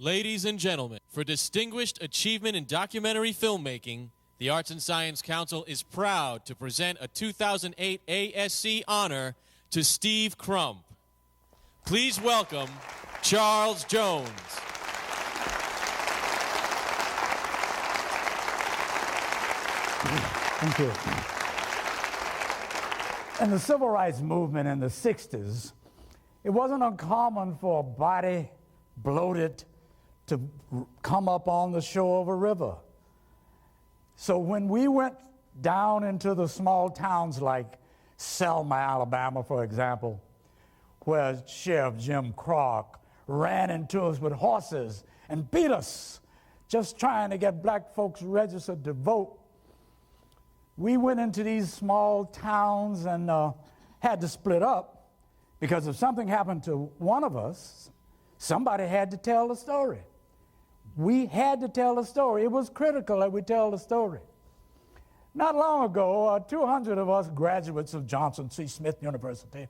Ladies and gentlemen, for distinguished achievement in documentary filmmaking, the Arts and Science Council is proud to present a 2008 ASC honor to Steve Crump. Please welcome Charles Jones. Thank you. In the civil rights movement in the 60s, it wasn't uncommon for a body bloated to come up on the shore of a river. So when we went down into the small towns like Selma, Alabama, for example, where Sheriff Jim Clark ran into us with horses and beat us just trying to get black folks registered to vote, we went into these small towns and had to split up, because if something happened to one of us, somebody had to tell the story. We had to tell the story. It was critical that we tell the story. Not long ago, 200 of us graduates of Johnson C. Smith University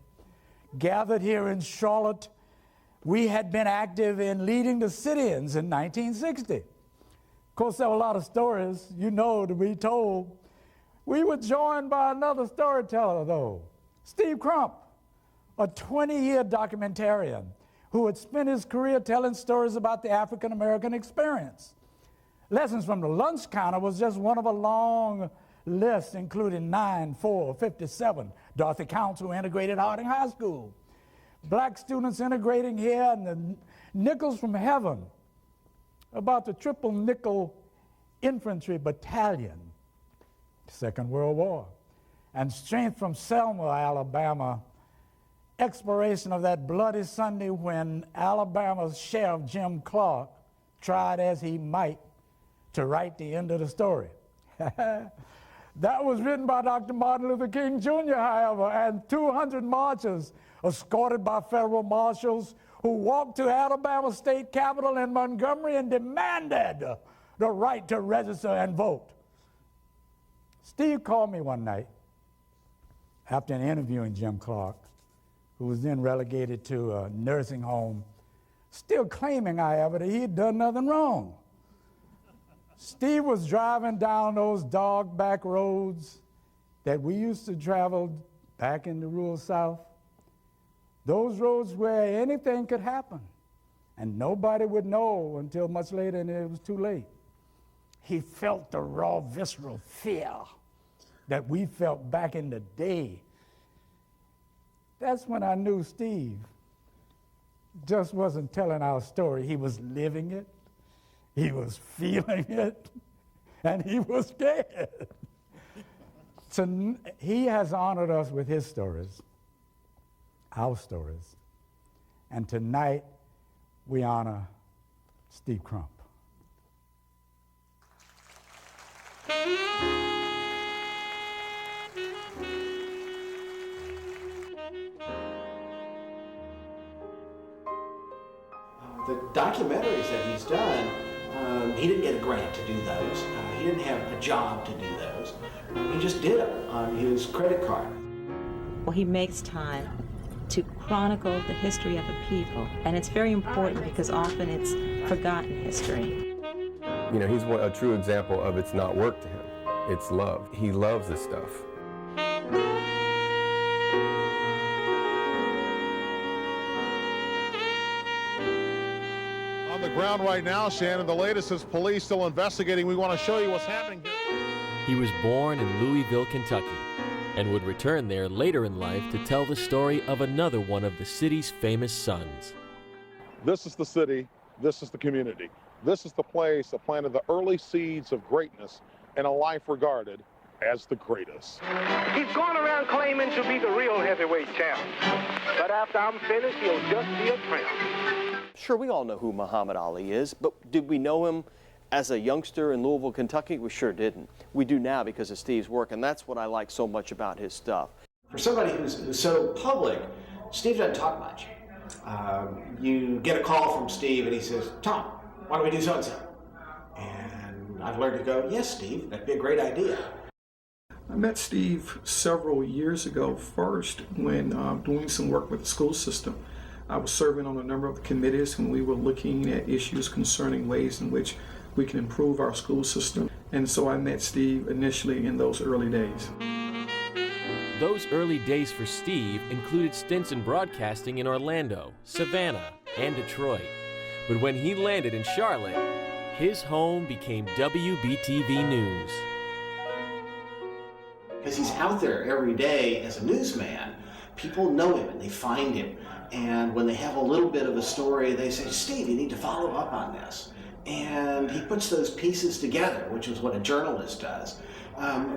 gathered here in Charlotte. We had been active in leading the sit-ins in 1960. Of course, there were a lot of stories, you know, to be told. We were joined by another storyteller, though, Steve Crump, a 20-year documentarian who had spent his career telling stories about the African-American experience. Lessons from the Lunch Counter was just one of a long list, including 9, 4, 57 Dorothy Counts, who integrated Harding High School, black students integrating here, and the Nickels from Heaven about the Triple Nickel Infantry Battalion, Second World War, and Strength from Selma, Alabama, exploration of that bloody Sunday when Alabama's Sheriff Jim Clark tried as he might to write the end of the story. That was written by Dr. Martin Luther King Jr., however, and 200 marchers escorted by federal marshals who walked to Alabama State Capitol in Montgomery and demanded the right to register and vote. Steve called me one night after interviewing Jim Clark, who was then relegated to a nursing home, still claiming, however, that he had done nothing wrong. Steve was driving down those dog back roads that we used to travel back in the rural South, those roads where anything could happen, and nobody would know until much later, and it was too late. He felt the raw, visceral fear that we felt back in the day. That's when I knew Steve just wasn't telling our story. He was living it, he was feeling it, and he was scared. So he has honored us with his stories, our stories. And tonight, we honor Steve Crump. The documentaries that he's done, he didn't get a grant to do those. He didn't have a job to do those. He just did them on his credit card. Well, he makes time to chronicle the history of a people, and it's very important because often it's forgotten history. You know, he's a true example of it's not work to him, it's love. He loves this stuff. On the ground right now, Shannon, the latest is police still investigating. We want to show you what's happening here. He was born in Louisville, Kentucky, and would return there later in life to tell the story of another one of the city's famous sons. This is the city, this is the community. This is the place that planted the early seeds of greatness in a life regarded as the greatest. He's going around claiming to be the real heavyweight champ. But after I'm finished, he'll just be a tramp. Sure, we all know who Muhammad Ali is, but did we know him as a youngster in Louisville, Kentucky? We sure didn't. We do now because of Steve's work, and that's what I like so much about his stuff. For somebody who's so public, Steve doesn't talk much. You get a call from Steve and he says, "Tom, why don't we do so-and-so?" And I've learned to go, "Yes, Steve, that'd be a great idea." I met Steve several years ago first when doing some work with the school system. I was serving on a number of committees when we were looking at issues concerning ways in which we can improve our school system. And so I met Steve initially in those early days. Those early days for Steve included stints in broadcasting in Orlando, Savannah, and Detroit. But when he landed in Charlotte, his home became WBTV News. Because he's out there every day as a newsman, people know him and they find him. And when they have a little bit of a story, they say, Steve, you need to follow up on this. And he puts those pieces together, which is what a journalist does.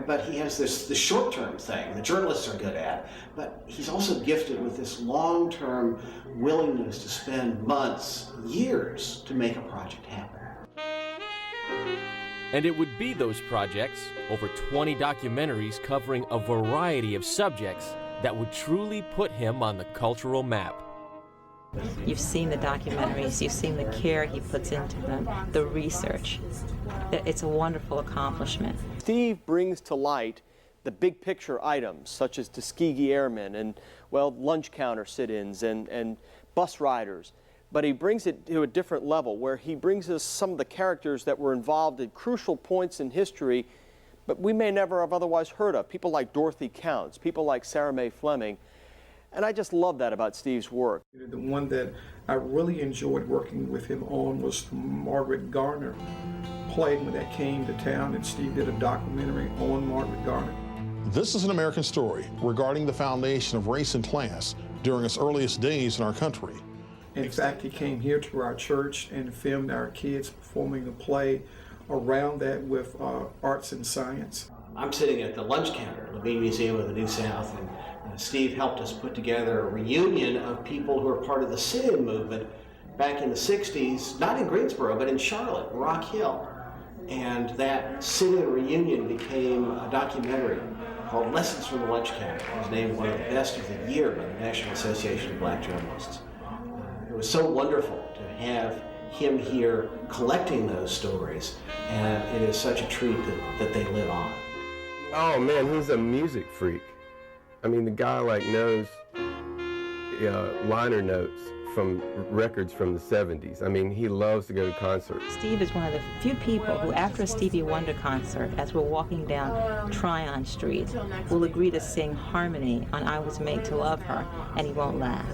But he has this short-term thing the journalists are good at, but he's also gifted with this long-term willingness to spend months, years to make a project happen. And it would be those projects, over 20 documentaries covering a variety of subjects, that would truly put him on the cultural map. You've seen the documentaries, you've seen the care he puts into them, the research. It's a wonderful accomplishment. Steve brings to light the big picture items such as Tuskegee Airmen and, well, lunch counter sit-ins and bus riders. But he brings it to a different level where he brings us some of the characters that were involved at crucial points in history, but we may never have otherwise heard of. People like Dorothy Counts, people like Sarah Mae Fleming. And I just love that about Steve's work. The one that I really enjoyed working with him on was Margaret Garner play when that came to town, and Steve did a documentary on Margaret Garner. This is an American story regarding the foundation of race and class during its earliest days in our country. In fact, he came here to our church and filmed our kids performing a play around that with arts and science. I'm sitting at the lunch counter at Levine Museum of the New South, and Steve helped us put together a reunion of people who were part of the sit-in movement back in the 60s, not in Greensboro, but in Charlotte, Rock Hill. And that sit-in reunion became a documentary called Lessons from the Lunch Counter. It was named one of the best of the year by the National Association of Black Journalists. It was so wonderful to have him here collecting those stories, and it is such a treat that they live on. Oh man, he's a music freak. I mean, the guy knows liner notes from records from the 70s. I mean, he loves to go to concerts. Steve is one of the few people who, after a Stevie Wonder concert, as we're walking down Tryon Street, will agree to sing harmony on I Was Made to Love Her, and he won't laugh.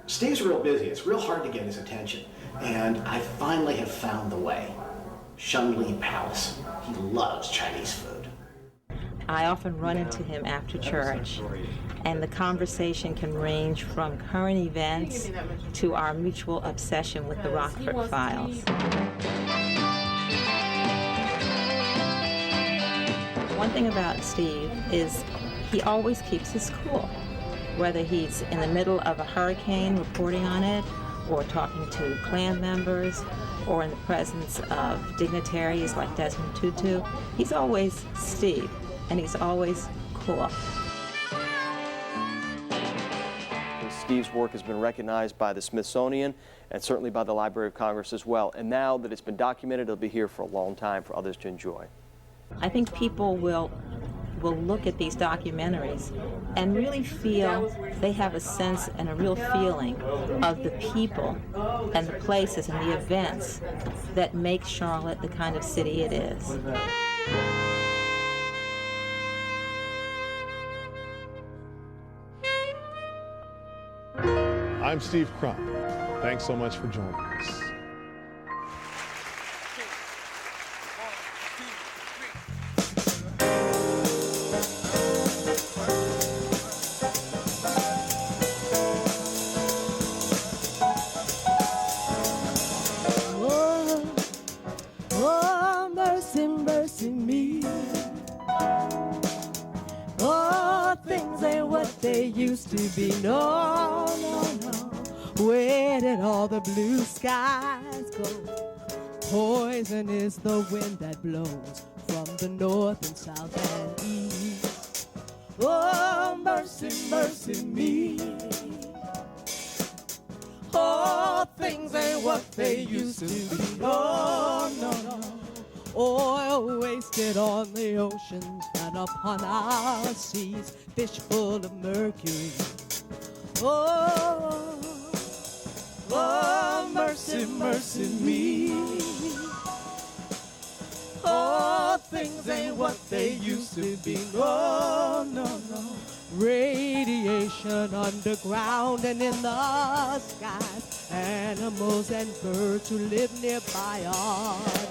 Steve's real busy. It's real hard to get his attention. And I finally have found the way. Shunli Palace. He loves Chinese food. I often run into him after church, and the conversation can range from current events to our mutual obsession with the Rockford Files. One thing about Steve is he always keeps his cool. Whether he's in the middle of a hurricane reporting on it, or talking to Klan members, or in the presence of dignitaries like Desmond Tutu, he's always Steve, and he's always cool. Steve's work has been recognized by the Smithsonian and certainly by the Library of Congress as well. And now that it's been documented, it'll be here for a long time for others to enjoy. I think people will look at these documentaries and really feel they have a sense and a real feeling of the people and the places and the events that make Charlotte the kind of city it is. I'm Steve Crump. Thanks so much for joining us. Oh, mercy, mercy me. Oh, things ain't what they used to be. No, no, no. Where did all the blue skies go? Poison is the wind that blows from the north and south and east. Oh, mercy, mercy me. Oh, things ain't what they used to be. Oh, no, no. Oil wasted on the oceans and upon our seas. Fish full of mercury. Oh, Oh, mercy, mercy me. Oh, things ain't what they used to be. Oh, no, no. Radiation underground and in the skies. Animals and birds who live nearby are dying.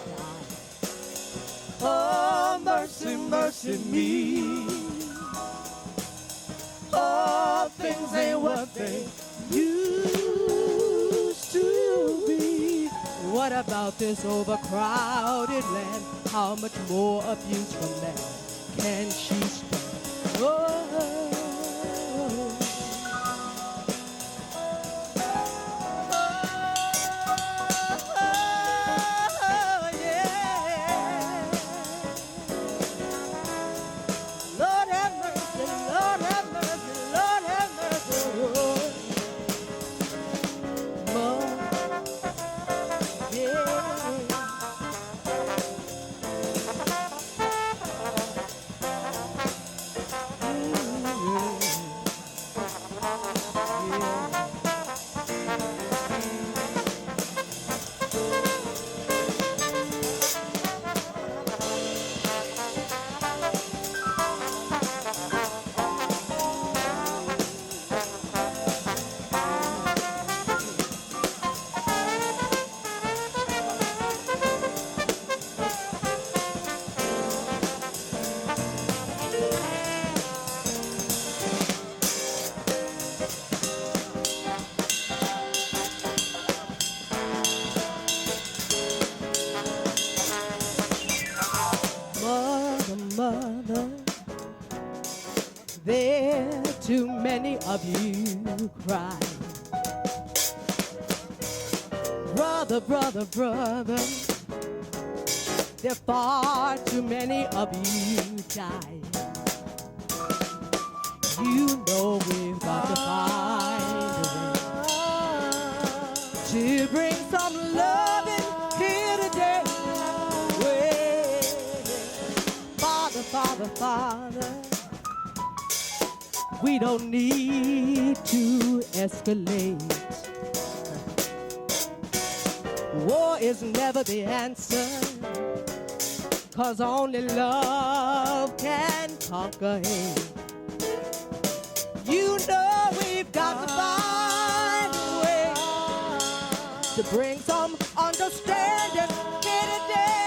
Oh, mercy, mercy me. Oh, things ain't what they used to be. What about this overcrowded land? How much more abuse from man can she stand? Oh. Too many of you cry. Brother, brother, brother, there are far too many of you die. You know we've got to find a way to bring some love in here today. Well, Father, Father, Father, we don't need to escalate. War is never the answer, 'cause only love can conquer hate. You know we've got to find a way to bring some understanding here today.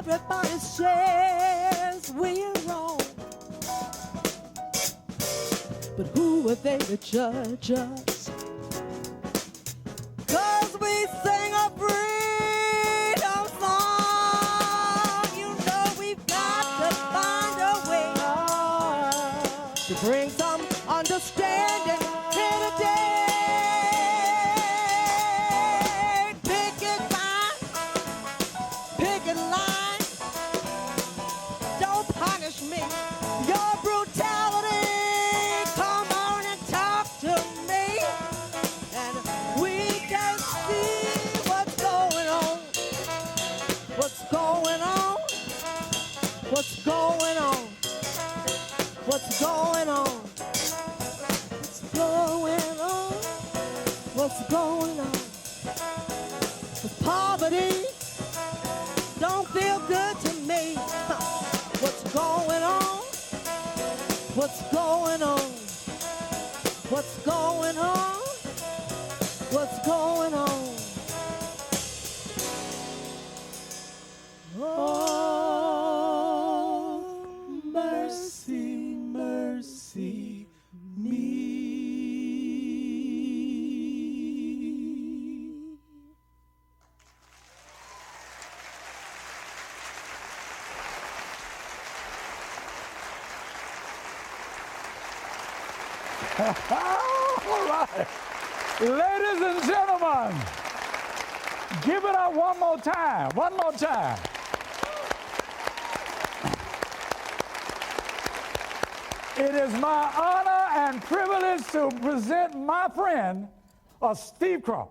Everybody says we're wrong, but who are they to judge us? 'Cause we sing a freedom song. You know we've got to find a way to bring some understanding here today. What's going on? What's going on? What's going on? What's going on? The poverty don't feel good to me. What's going on? What's going on? What's going on? What's going on? Oh, mercy, mercy me. All right. Ladies and gentlemen, give it up one more time. One more time. It is my honor and privilege to present my friend, Steve Crump.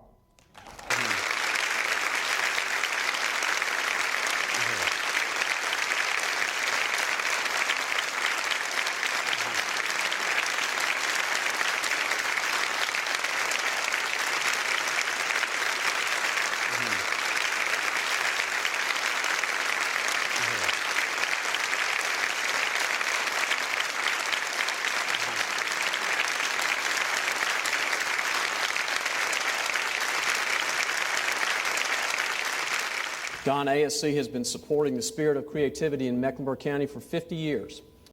Don, ASC has been supporting the spirit of creativity in Mecklenburg County for 50 years.